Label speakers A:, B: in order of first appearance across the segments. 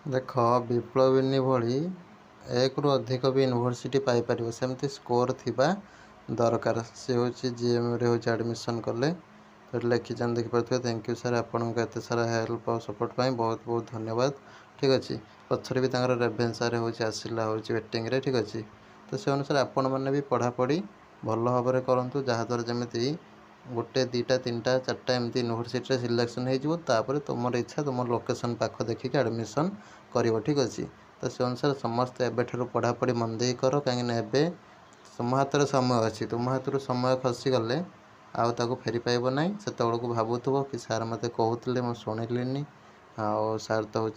A: देख विप्लविनी भली एक रु अधिक भी यूनिवर्सिटी पाइपर सेमती स्कोर थिबा दरकार सी हूँ जीएम रे हूँ एडमिशन कले तो लिखिचान देखिपे थैंक यू सर आपको एत सारा हेल्प और सपोर्ट पाई बहुत बहुत धन्यवाद। ठीक अच्छे पचर भी रेभेन्सा हूँ आसला हूँ वेटिंग रे ठीक अच्छे तो से अनुसार आपण मैंने भी पढ़ापढ़ी भल भाव में करूँ जहाँद्वारा जमी गोटे दुईटा तीनटा चार्टा एमती यूनिवर्सिटी सिलेक्शन होपर तुम इच्छा तुम लोकेशन पाख देखिक एडमिशन कर ठीक अच्छे तो से अनुसार समस्त एवं पढ़ापढ़ी मन दे कर कहीं तुम हाथ में समय अच्छी तुम हाथ समय खसीगले आउ ताको फेरी पाइब ना से भावुव कि सार मत कहते मुझे शुणिली आउ सार तो हूँ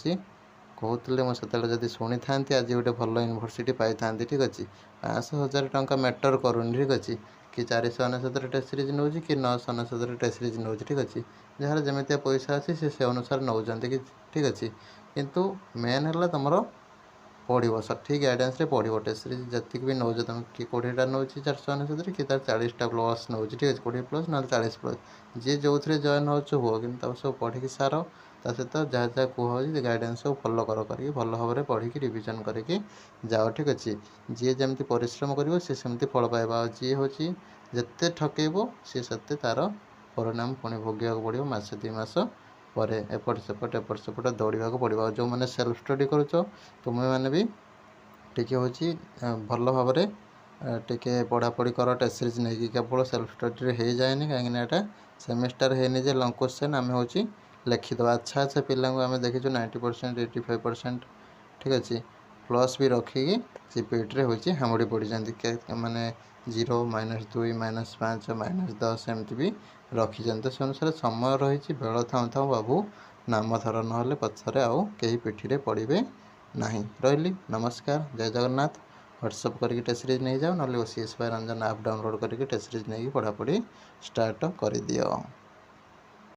A: कहते मुझे जब शुणी था आज गोटे भल यूनिवर्सिटी पाई था ठीक अच्छे 5,000 टंका मैटर करूनी ठीक अच्छे कि 499 टेस्ट सीरीज नौ कि 999 टेस्ट सीरीज नौ ठीक अच्छे जार जमी पैसा अच्छी से अनुसार नौ कि ठीक अच्छे किंतु मेन है तुम पढ़ो सठिक गाइडेंस पढ़ो टेस्ट सीरीज जी भी नौ तुम कि 20टा नौ 499 कि 40टा प्लस नौ ठीक अच्छे 20 प्लस ना 40 प्लस जी जो थे जॉइन हो कि सब पढ़ी सार ता सहित जहाँ जहाँ कह गाइडेंस सब फॉलो कर भल भाव में पढ़ी रिविजन करके जाओ ठीक अच्छे जी जमी परिश्रम कर सेमती फल पाइबा जी हूँ जिते ठकेब सी से तार परिणाम पुणी भोगे पड़ो मस 2 मास पर एपट सेपट दौड़ा पड़ो जो मैंने सेल्फ स्टडी करुच तुम्हें मैंने भी टी हूँ भल भाव में टे पढ़ापढ़ी कर टेस्ट सीरीज नहीं केवल सेल्फ स्टडी हो जाए कहीं यहाँ सेमिस्टर है जे लंग क्वेश्चन आम हूँ लिखिद अच्छा अच्छा पिला आम देखीचु 90% 85% ठीक अच्छे प्लस भी रखिकी सीपीटी हूँ हामुड़ी पड़ी माने 0 -2 -5 -10 एमती भी रखी तो से अनुसार समय रही बेल थाऊ थाऊ बाबू नाम थर ना पचर आउ कहीं पिठी पड़े ना रही नमस्कार जय जगन्नाथ। व्हाट्सअप करके टेस्ट सीरीज नहीं जाओ ना OCS by Ranjan app download करके टेस्ट सीरीज नहीं पढ़ापढ़ी स्टार्ट कर दियो।